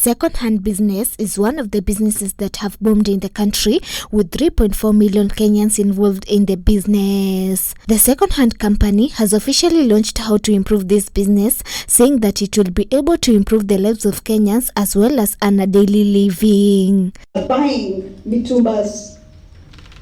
Second-hand business is one of the businesses that have boomed in the country, with 3.4 million Kenyans involved in the business. The second-hand company has officially launched how to improve this business, saying that it will be able to improve the lives of Kenyans as well as earn a daily living. Buying Mitumbas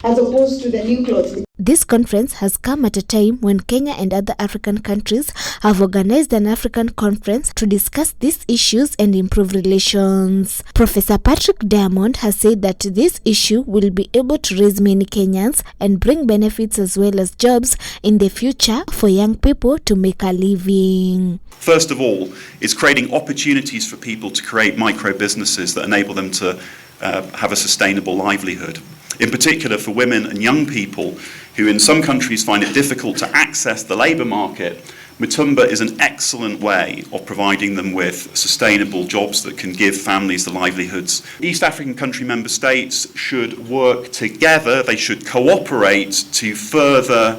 as opposed to the new clothes. This conference has come at a time when Kenya and other African countries have organized an African conference to discuss these issues and improve relations. Professor Patrick Diamond has said that this issue will be able to raise many Kenyans and bring benefits as well as jobs in the future for young people to make a living. First of all, it's creating opportunities for people to create micro businesses that enable them to have a sustainable livelihood. In particular for women and young people who in some countries find it difficult to access the labour market, Mitumba is an excellent way of providing them with sustainable jobs that can give families the livelihoods. East African country member states should work together, they should cooperate to further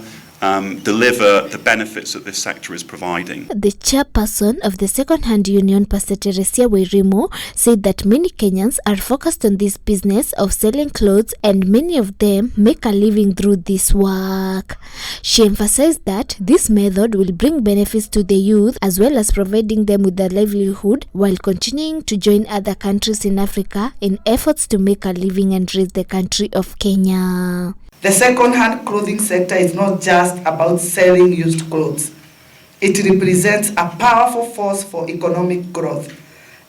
deliver the benefits that this sector is providing. The chairperson of the second-hand union, Pastor Teresia Wairimu, said that many Kenyans are focused on this business of selling clothes and many of them make a living through this work. She emphasized that this method will bring benefits to the youth as well as providing them with a livelihood while continuing to join other countries in Africa in efforts to make a living and raise the country of Kenya. The second-hand clothing sector is not just about selling used clothes. It represents a powerful force for economic growth,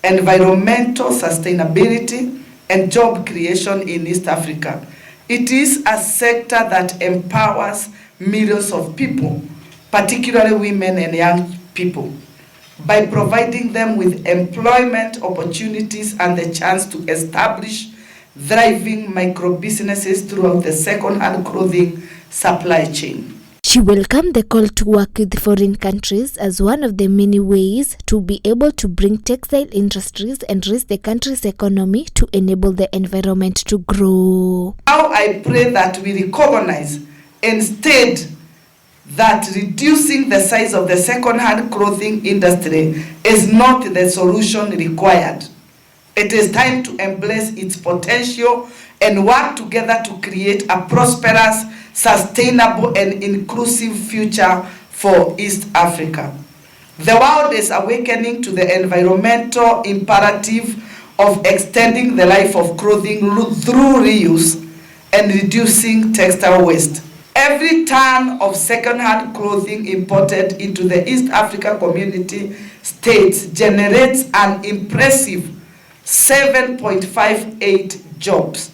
environmental sustainability, and job creation in East Africa. It is a sector that empowers millions of people, particularly women and young people, by providing them with employment opportunities and the chance to establish thriving micro-businesses throughout the second-hand clothing supply chain. She welcomed the call to work with foreign countries as one of the many ways to be able to bring textile industries and raise the country's economy to enable the environment to grow. Now I pray that we recognize instead that reducing the size of the second-hand clothing industry is not the solution required. It is time to embrace its potential and work together to create a prosperous, sustainable, and inclusive future for East Africa. The world is awakening to the environmental imperative of extending the life of clothing through reuse and reducing textile waste. Every ton of second-hand clothing imported into the East Africa community states generates an impressive 7.58 jobs,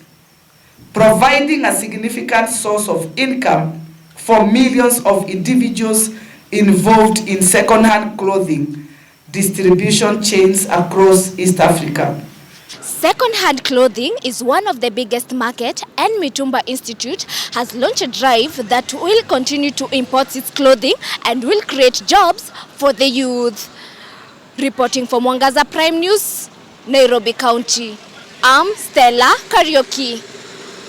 providing a significant source of income for millions of individuals involved in second-hand clothing distribution chains across East Africa. Second-hand clothing is one of the biggest market, and Mitumba Institute has launched a drive that will continue to import its clothing and will create jobs for the youth. Reporting for Mwangaza Prime News, Nairobi County, I'm Stella Karaoke.